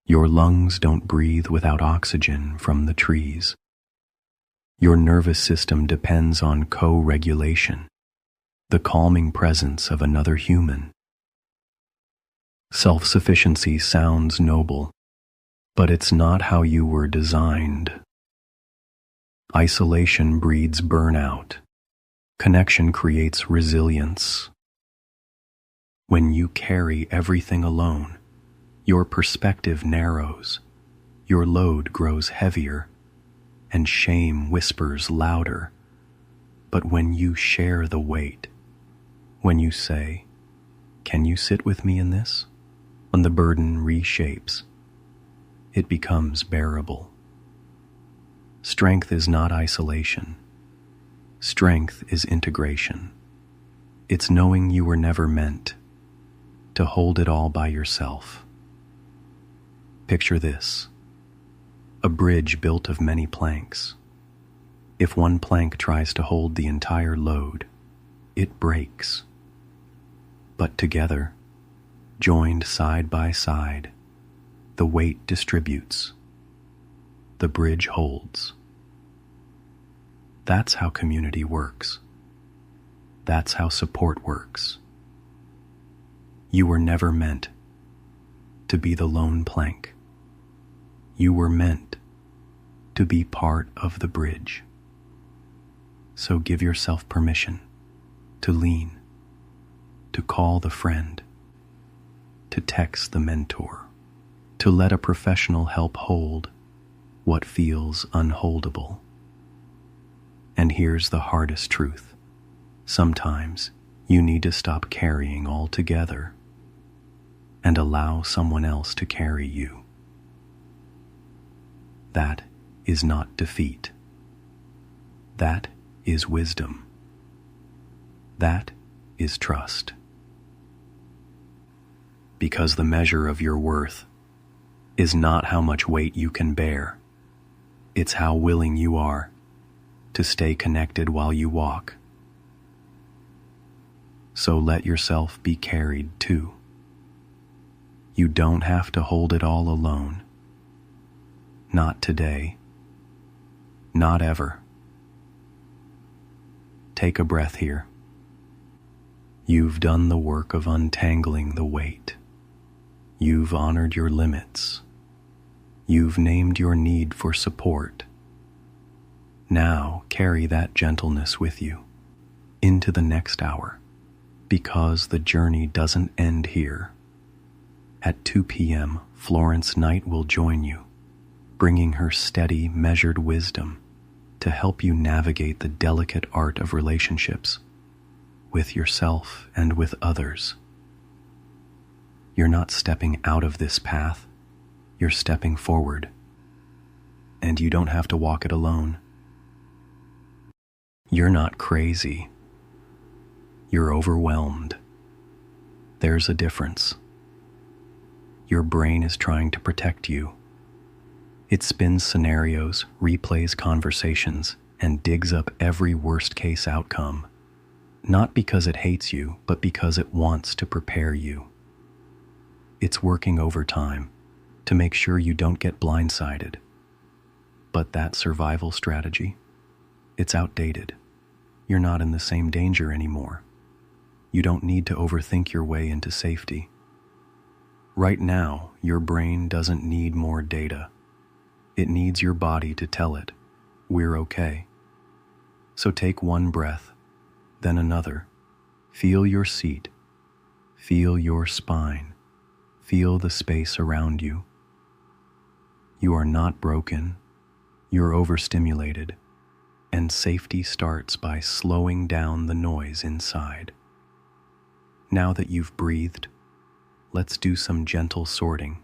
Your lungs don't breathe without oxygen from the trees. Your nervous system depends on co-regulation, the calming presence of another human. Self-sufficiency sounds noble, but it's not how you were designed. Isolation breeds burnout. Connection creates resilience. When you carry everything alone, your perspective narrows, your load grows heavier, and shame whispers louder. But when you share the weight, when you say, "Can you sit with me in this?" when the burden reshapes, it becomes bearable. Strength is not isolation. Strength is integration. It's knowing you were never meant to hold it all by yourself. Picture this: a bridge built of many planks. If one plank tries to hold the entire load, it breaks. But together, joined side by side, the weight distributes. The bridge holds. That's how community works. That's how support works. You were never meant to be the lone plank. You were meant to be part of the bridge. So give yourself permission to lean, to call the friend, to text the mentor, to let a professional help hold what feels unholdable. And here's the hardest truth. Sometimes you need to stop carrying altogether and allow someone else to carry you. That is not defeat. That is wisdom. That is trust. Because the measure of your worth is not how much weight you can bear. It's how willing you are to stay connected while you walk. So let yourself be carried too. You don't have to hold it all alone. Not today. Not ever. Take a breath here. You've done the work of untangling the weight. You've honored your limits. You've named your need for support. Now carry that gentleness with you into the next hour, because the journey doesn't end here. At 2 p.m., Florence Knight will join you, bringing her steady, measured wisdom to help you navigate the delicate art of relationships with yourself and with others. You're not stepping out of this path, you're stepping forward, and you don't have to walk it alone. You're not crazy. You're overwhelmed. There's a difference. Your brain is trying to protect you. It spins scenarios, replays conversations, and digs up every worst-case outcome, not because it hates you, but because it wants to prepare you. It's working overtime to make sure you don't get blindsided. But that survival strategy, it's outdated. You're not in the same danger anymore. You don't need to overthink your way into safety. Right now, your brain doesn't need more data. It needs your body to tell it, "We're okay." So take one breath, then another. Feel your seat. Feel your spine. Feel the space around you. You are not broken. You're overstimulated. And safety starts by slowing down the noise inside. Now that you've breathed, let's do some gentle sorting.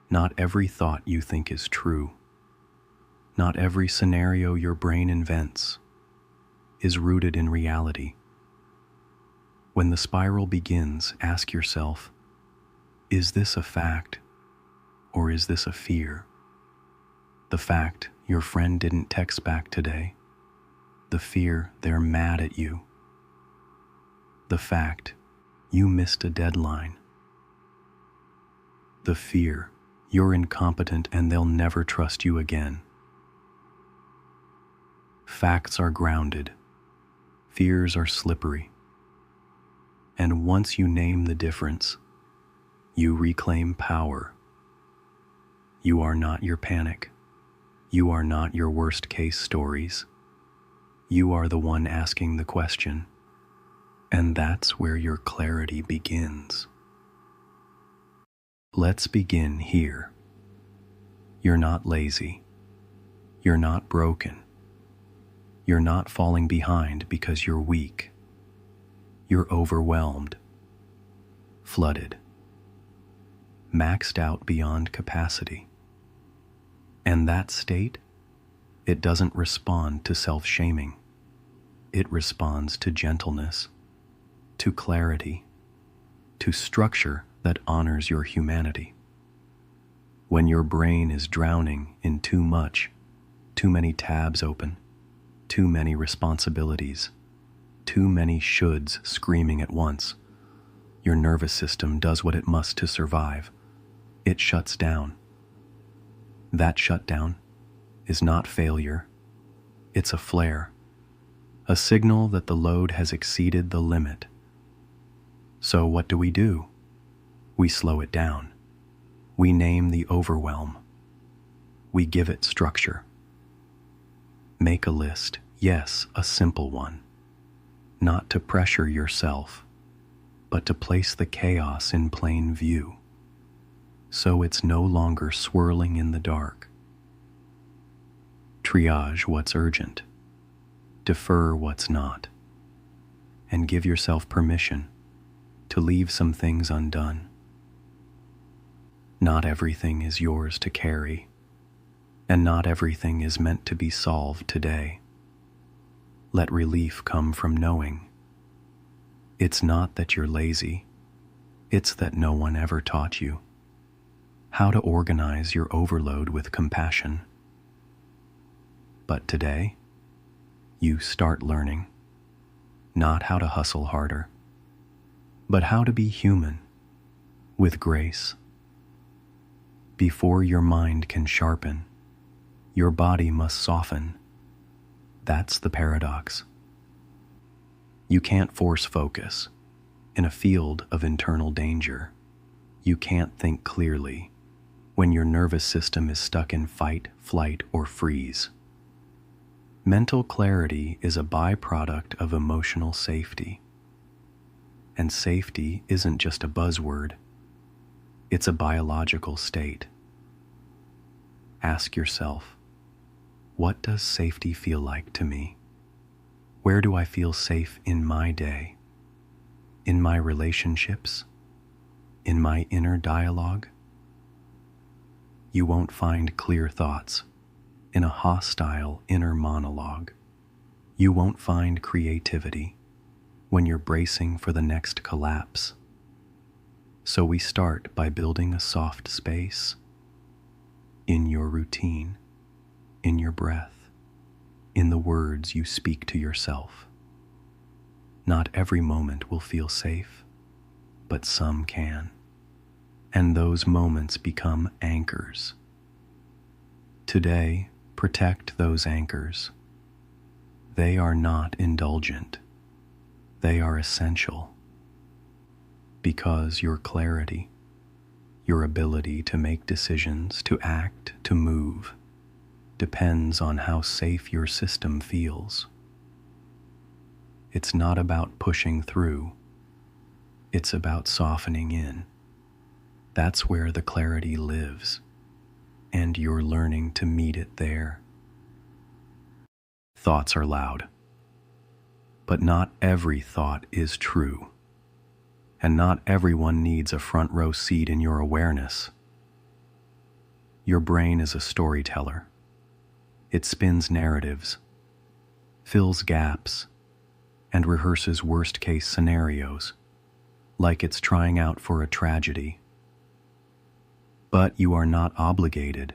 Not every thought you think is true. Not every scenario your brain invents is rooted in reality. When the spiral begins, ask yourself, is this a fact or is this a fear? The fact your friend didn't text back today. The fear they're mad at you. The fact you missed a deadline. The fear, you're incompetent and they'll never trust you again. Facts are grounded. Fears are slippery. And once you name the difference, you reclaim power. You are not your panic. You are not your worst case stories. You are the one asking the question. And that's where your clarity begins. Let's begin here. You're not lazy. You're not broken. You're not falling behind because you're weak. You're overwhelmed, flooded, maxed out beyond capacity. And that state, it doesn't respond to self-shaming. It responds to gentleness, to clarity, to structure that honors your humanity. When your brain is drowning in too much, too many tabs open, too many responsibilities, too many shoulds screaming at once, your nervous system does what it must to survive. It shuts down. That shutdown is not failure. It's a flare, a signal that the load has exceeded the limit. So what do? We slow it down. We name the overwhelm. We give it structure. Make a list, yes, a simple one. Not to pressure yourself, but to place the chaos in plain view, so it's no longer swirling in the dark. Triage what's urgent, defer what's not, and give yourself permission to leave some things undone. Not everything is yours to carry, and not everything is meant to be solved today. Let relief come from knowing. It's not that you're lazy, it's that no one ever taught you how to organize your overload with compassion. But today, you start learning, not how to hustle harder, but how to be human, with grace. Before your mind can sharpen, your body must soften. That's the paradox. You can't force focus. In a field of internal danger, you can't think clearly when your nervous system is stuck in fight, flight, or freeze. Mental clarity is a byproduct of emotional safety. And safety isn't just a buzzword. It's a biological state. Ask yourself, what does safety feel like to me? Where do I feel safe in my day? In my relationships? In my inner dialogue? You won't find clear thoughts in a hostile inner monologue. You won't find creativity when you're bracing for the next collapse. So we start by building a soft space in your routine, in your breath, in the words you speak to yourself. Not every moment will feel safe, but some can. And those moments become anchors. Today, protect those anchors. They are not indulgent. They are essential. Because your clarity, your ability to make decisions, to act, to move, depends on how safe your system feels. It's not about pushing through. It's about softening in. That's where the clarity lives, and you're learning to meet it there. Thoughts are loud, but not every thought is true, and not everyone needs a front row seat in your awareness. Your brain is a storyteller. It spins narratives, fills gaps, and rehearses worst-case scenarios, like it's trying out for a tragedy. But you are not obligated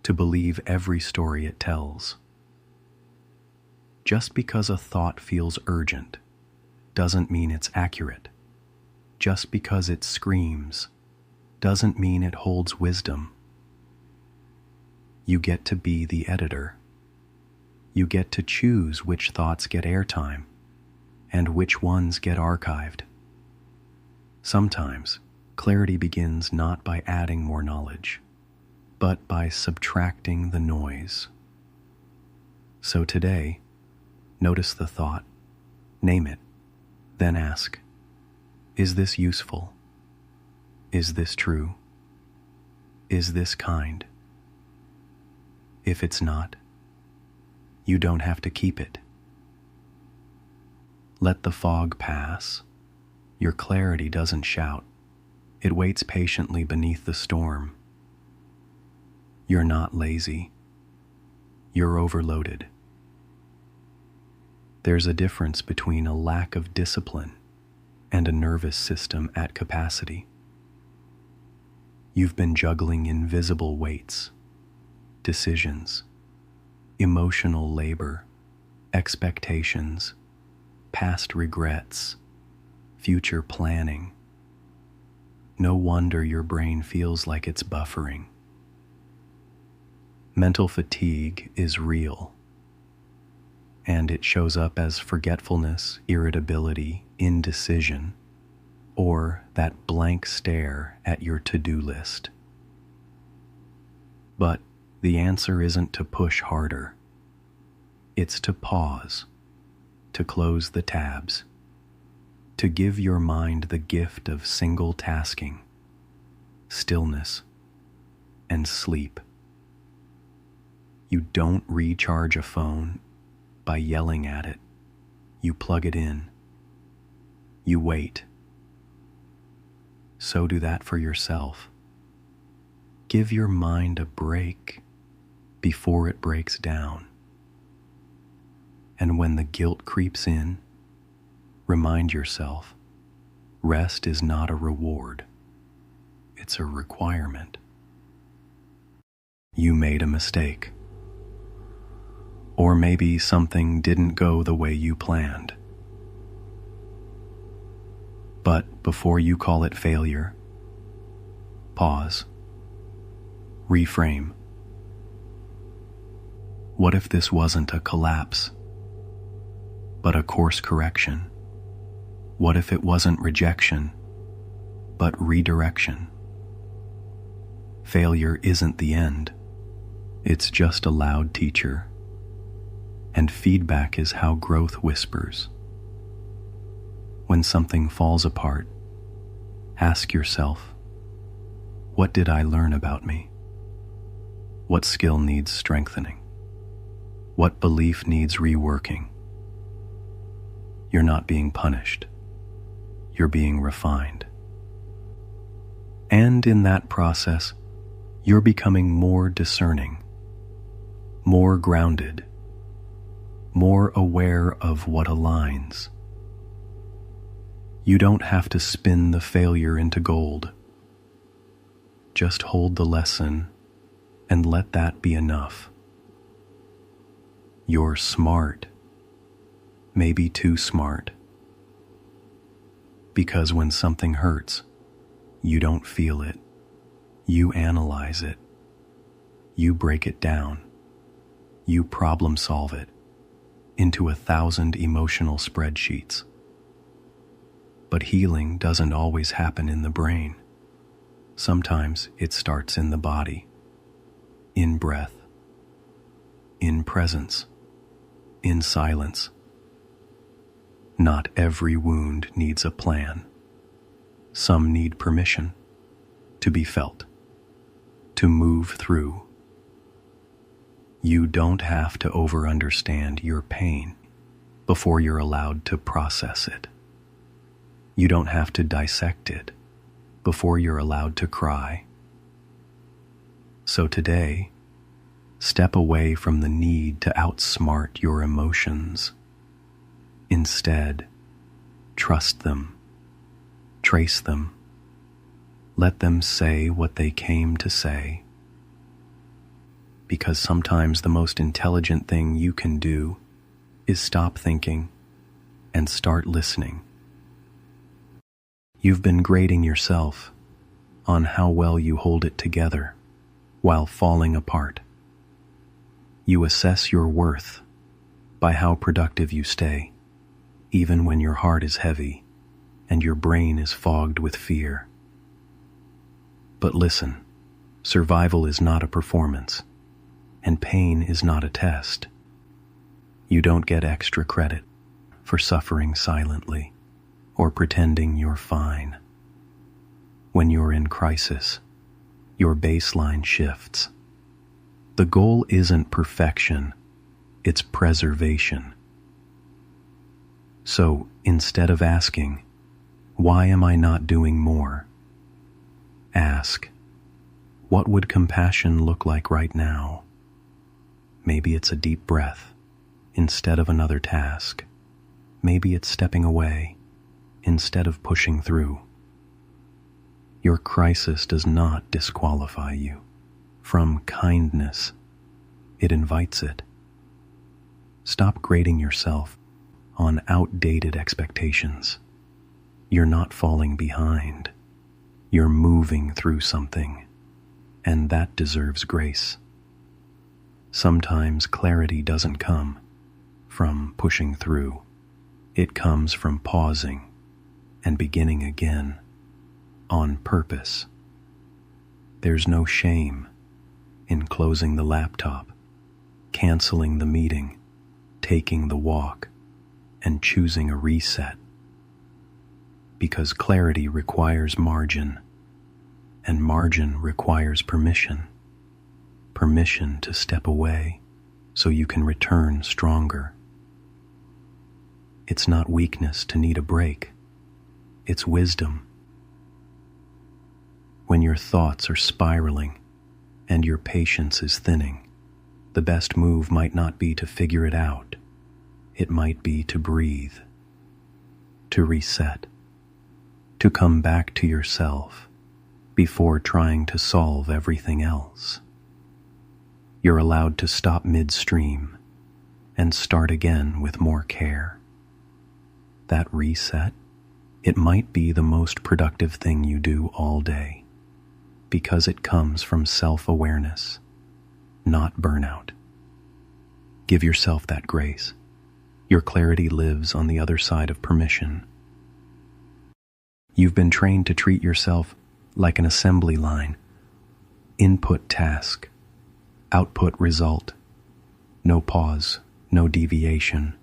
to believe every story it tells. Just because a thought feels urgent doesn't mean it's accurate. Just because it screams doesn't mean it holds wisdom. You get to be the editor. You get to choose which thoughts get airtime and which ones get archived. Sometimes, clarity begins not by adding more knowledge, but by subtracting the noise. So today, notice the thought, name it, then ask, is this useful? Is this true? Is this kind? If it's not, you don't have to keep it. Let the fog pass. Your clarity doesn't shout. It waits patiently beneath the storm. You're not lazy. You're overloaded. There's a difference between a lack of discipline and a nervous system at capacity. You've been juggling invisible weights, decisions, emotional labor, expectations, past regrets, future planning. No wonder your brain feels like it's buffering. Mental fatigue is real, and it shows up as forgetfulness, irritability, indecision, or that blank stare at your to-do list. But the answer isn't to push harder. It's to pause, to close the tabs, to give your mind the gift of single tasking, stillness, and sleep. You don't recharge a phone by yelling at it. You plug it in. You wait. So do that for yourself. Give your mind a break before it breaks down. And when the guilt creeps in, remind yourself, rest is not a reward. It's a requirement. You made a mistake. Or maybe something didn't go the way you planned. But before you call it failure, pause. Reframe. What if this wasn't a collapse, but a course correction? What if it wasn't rejection, but redirection? Failure isn't the end. It's just a loud teacher. And feedback is how growth whispers. When something falls apart, ask yourself, what did I learn about me? What skill needs strengthening? What belief needs reworking? You're not being punished. You're being refined. And in that process, you're becoming more discerning, more grounded, more aware of what aligns. You don't have to spin the failure into gold. Just hold the lesson and let that be enough. You're smart, maybe too smart. Because when something hurts, you don't feel it. You analyze it. You break it down. You problem solve it into 1,000 emotional spreadsheets. But healing doesn't always happen in the brain. Sometimes it starts in the body, in breath, in presence, in silence. Not every wound needs a plan. Some need permission to be felt, to move through. You don't have to over-understand your pain before you're allowed to process it. You don't have to dissect it before you're allowed to cry. So today, step away from the need to outsmart your emotions. Instead, trust them, trace them, let them say what they came to say. Because sometimes the most intelligent thing you can do is stop thinking and start listening. You've been grading yourself. on how well you hold it together while falling apart. You assess your worth by how productive you stay, even when your heart is heavy and your brain is fogged with fear. But listen, survival is not a performance, and pain is not a test. You don't get extra credit for suffering silently or pretending you're fine. When you're in crisis, your baseline shifts. The goal isn't perfection, it's preservation. So instead of asking, "Why am I not doing more?" ask, "What would compassion look like right now?" Maybe it's a deep breath instead of another task. Maybe it's stepping away instead of pushing through. Your crisis does not disqualify you from kindness. It invites it. Stop grading yourself on outdated expectations. You're not falling behind. You're moving through something, and that deserves grace. Sometimes clarity doesn't come from pushing through. It comes from pausing and beginning again on purpose. There's no shame in closing the laptop, canceling the meeting, taking the walk, and choosing a reset. Because clarity requires margin, and margin requires permission. Permission to step away so you can return stronger. It's not weakness to need a break. It's wisdom. When your thoughts are spiraling and your patience is thinning, the best move might not be to figure it out. It might be to breathe, to reset, to come back to yourself before trying to solve everything else. You're allowed to stop midstream and start again with more care. That reset, it might be the most productive thing you do all day, because it comes from self-awareness, not burnout. Give yourself that grace. Your clarity lives on the other side of permission. You've been trained to treat yourself like an assembly line. Input task, output result. No pause, no deviation.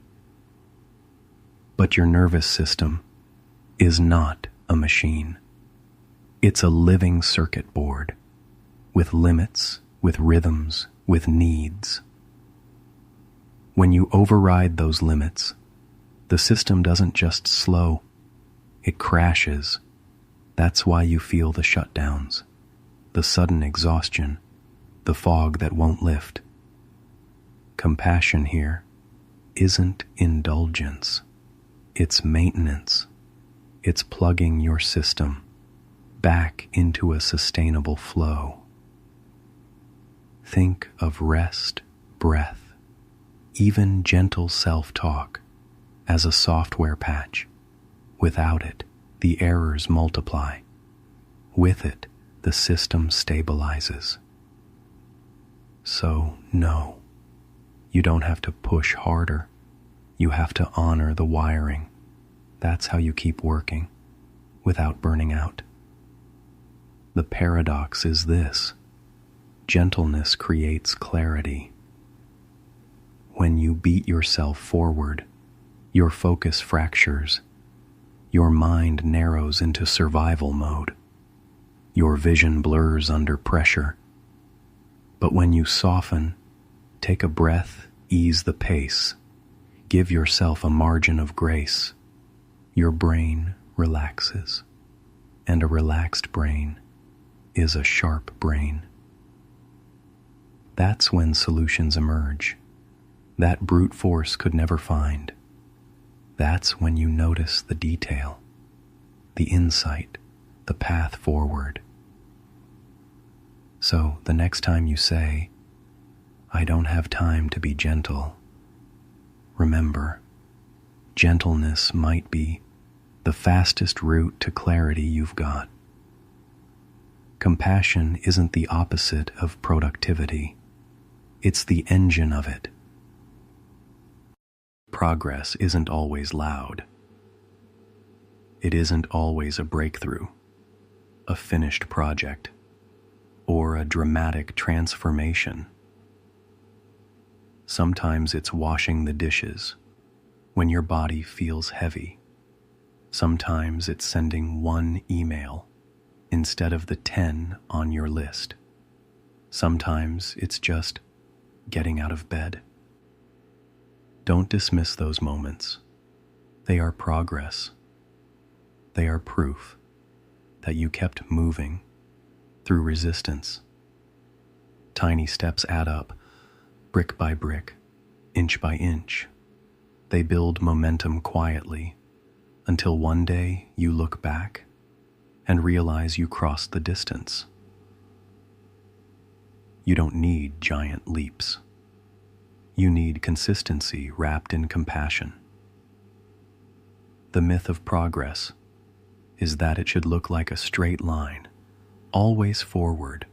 But your nervous system is not a machine. It's a living circuit board with limits, with rhythms, with needs. When you override those limits, the system doesn't just slow, it crashes. That's why you feel the shutdowns, the sudden exhaustion, the fog that won't lift. Compassion here isn't indulgence. It's maintenance. It's plugging your system back into a sustainable flow. Think of rest, breath, even gentle self-talk as a software patch. Without it, the errors multiply. With it, the system stabilizes. So, no, you don't have to push harder. You have to honor the wiring. That's how you keep working without burning out. The paradox is this: gentleness creates clarity. When you beat yourself forward, your focus fractures. Your mind narrows into survival mode. Your vision blurs under pressure. But when you soften, take a breath, ease the pace, give yourself a margin of grace, your brain relaxes. And a relaxed brain is a sharp brain. That's when solutions emerge that brute force could never find. That's when you notice the detail, the insight, the path forward. So the next time you say, "I don't have time to be gentle," remember, gentleness might be the fastest route to clarity you've got. Compassion isn't the opposite of productivity. It's the engine of it. Progress isn't always loud. It isn't always a breakthrough, a finished project, or a dramatic transformation. Sometimes it's washing the dishes when your body feels heavy. Sometimes it's sending one email instead of the 10 on your list. Sometimes it's just getting out of bed. Don't dismiss those moments. They are progress. They are proof that you kept moving through resistance. Tiny steps add up, brick by brick, inch by inch. They build momentum quietly until one day you look back and realize you crossed the distance. You don't need giant leaps. You need consistency wrapped in compassion. The myth of progress is that it should look like a straight line, always forward,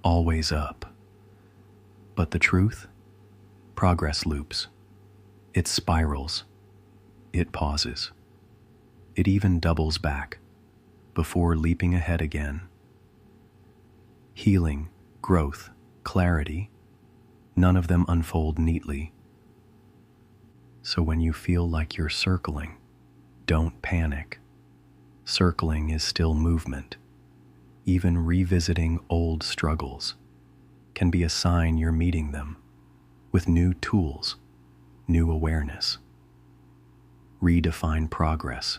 always up. But the truth? Progress loops. It spirals. It pauses. It even doubles back before leaping ahead again. Healing, growth, clarity, none of them unfold neatly. So when you feel like you're circling, don't panic. Circling is still movement. Even revisiting old struggles can be a sign you're meeting them with new tools, new awareness. Redefine progress,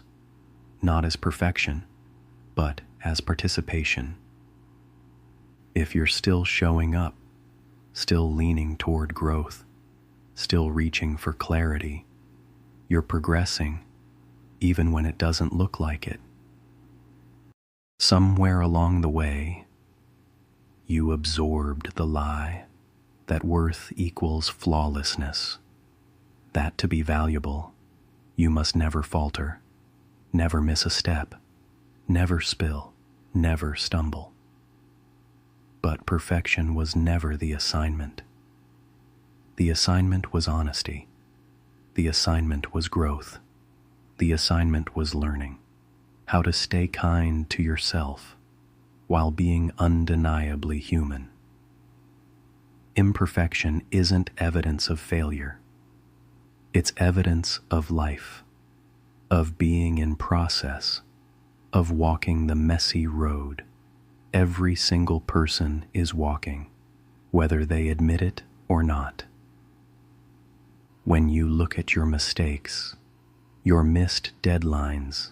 not as perfection, but as participation. If you're still showing up, still leaning toward growth, still reaching for clarity, you're progressing even when it doesn't look like it. Somewhere along the way, you absorbed the lie that worth equals flawlessness, that to be valuable, you must never falter, never miss a step, never spill, never stumble. But perfection was never the assignment. The assignment was honesty. The assignment was growth. The assignment was learning how to stay kind to yourself while being undeniably human. Imperfection isn't evidence of failure. It's evidence of life, of being in process, of walking the messy road every single person is walking, whether they admit it or not. When you look at your mistakes, your missed deadlines,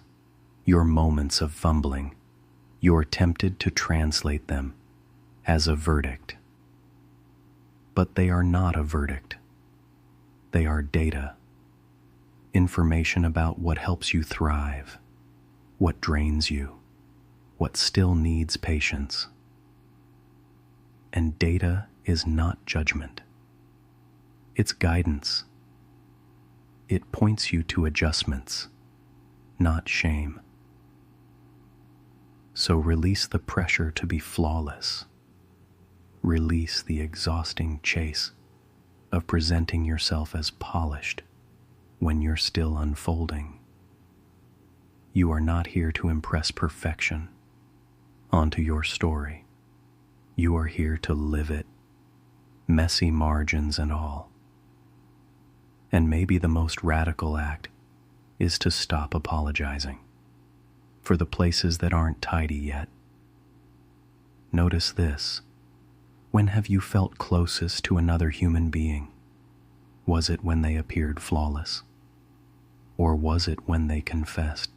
your moments of fumbling, you're tempted to translate them as a verdict. But they are not a verdict. They are data, information about what helps you thrive, what drains you, what still needs patience. And data is not judgment. It's guidance. It points you to adjustments, not shame. So release the pressure to be flawless. Release the exhausting chase of presenting yourself as polished when you're still unfolding. You are not here to impress perfection onto your story. You are here to live it, messy margins and all. And maybe the most radical act is to stop apologizing for the places that aren't tidy yet. Notice this. When have you felt closest to another human being? Was it when they appeared flawless? Or was it when they confessed,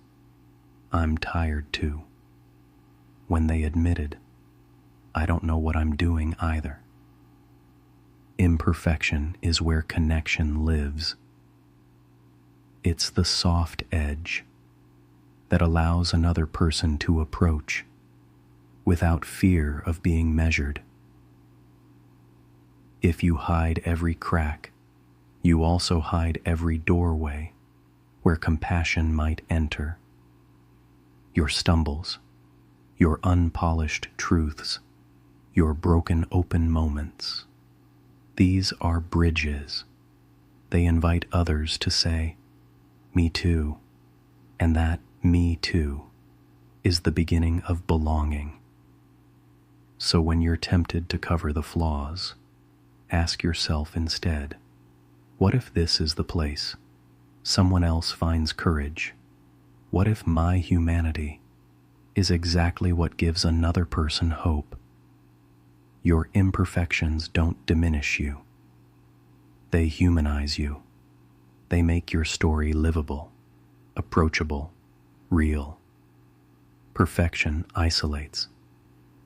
"I'm tired too"? When they admitted, "I don't know what I'm doing either"? Imperfection is where connection lives. It's the soft edge that allows another person to approach without fear of being measured. If you hide every crack, you also hide every doorway where compassion might enter. Your stumbles, your unpolished truths, your broken open moments. These are bridges. They invite others to say, "Me too," and that "me too" is the beginning of belonging. So when you're tempted to cover the flaws, ask yourself instead, what if this is the place someone else finds courage? What if my humanity is exactly what gives another person hope? Your imperfections don't diminish you. They humanize you. They make your story livable, approachable, real. Perfection isolates.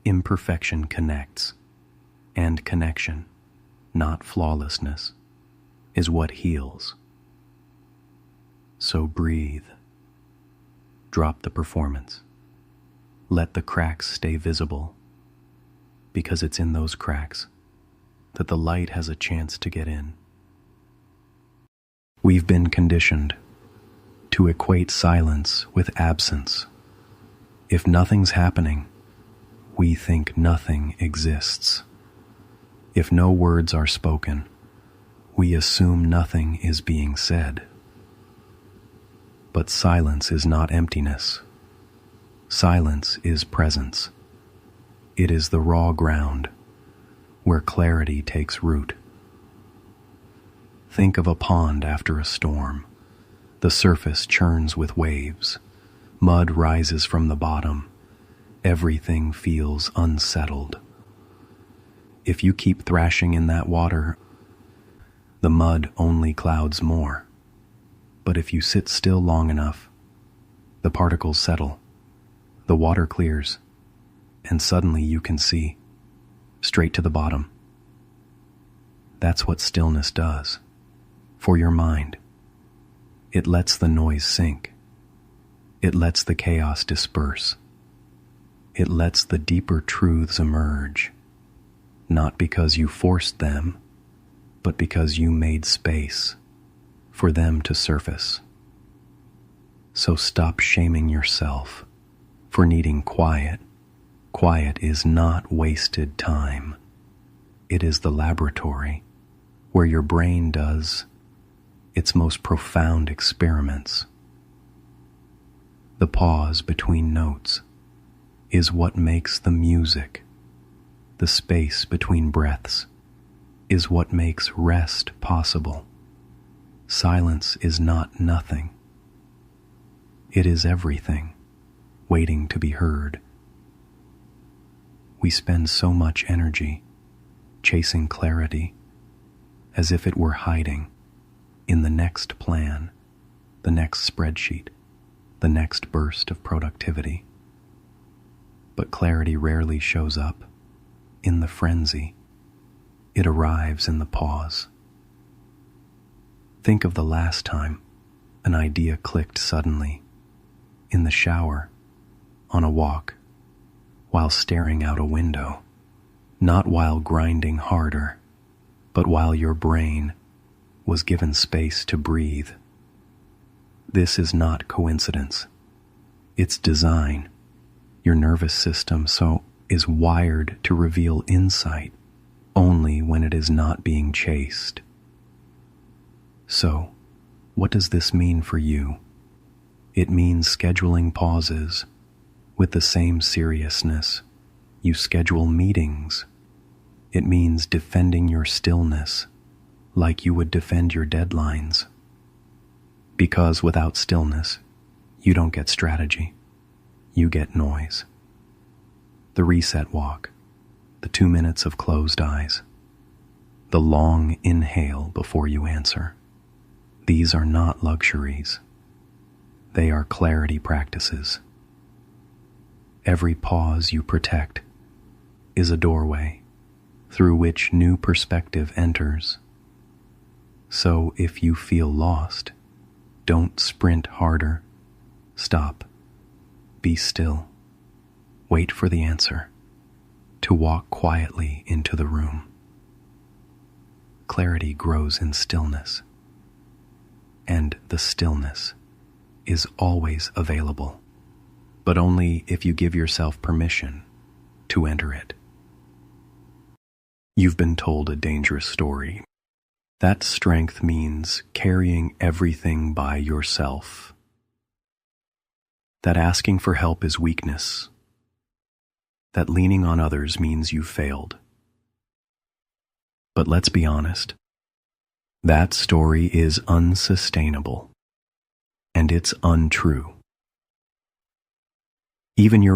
Imperfection connects. And connection, not flawlessness, is what heals. So breathe. Drop the performance. Let the cracks stay visible, because it's in those cracks that the light has a chance to get in. We've been conditioned to equate silence with absence. If nothing's happening, we think nothing exists. If no words are spoken, we assume nothing is being said. But silence is not emptiness. Silence is presence. It is the raw ground where clarity takes root. Think of a pond after a storm. The surface churns with waves. Mud rises from the bottom. Everything feels unsettled. If you keep thrashing in that water, the mud only clouds more. But if you sit still long enough, the particles settle, the water clears, and suddenly you can see straight to the bottom. That's what stillness does for your mind. It lets the noise sink. It lets the chaos disperse. It lets the deeper truths emerge, not because you forced them, but because you made space for them to surface. So stop shaming yourself for needing quiet. Quiet is not wasted time. It is the laboratory where your brain does its most profound experiments. The pause between notes is what makes the music. The space between breaths is what makes rest possible. Silence is not nothing. It is everything, waiting to be heard. We spend so much energy chasing clarity as if it were hiding in the next plan, the next spreadsheet, the next burst of productivity. But clarity rarely shows up in the frenzy. It arrives in the pause. Think of the last time an idea clicked suddenly, in the shower, on a walk, while staring out a window, not while grinding harder, but while your brain was given space to breathe. This is not coincidence. It's design. Your nervous system is wired to reveal insight only when it is not being chased. So, what does this mean for you? It means scheduling pauses with the same seriousness you schedule meetings. It means defending your stillness like you would defend your deadlines. Because without stillness, you don't get strategy. You get noise. The reset walk, the 2 minutes of closed eyes, the long inhale before you answer. These are not luxuries. They are clarity practices. Every pause you protect is a doorway through which new perspective enters. So if you feel lost, don't sprint harder. Stop. Be still. Wait for the answer. To walk quietly into the room. Clarity grows in stillness. And the stillness is always available. but only if you give yourself permission to enter it. You've been told a dangerous story. That strength means carrying everything by yourself. That asking for help is weakness. That leaning on others means you failed. But let's be honest. That story is unsustainable, and it's untrue. Even your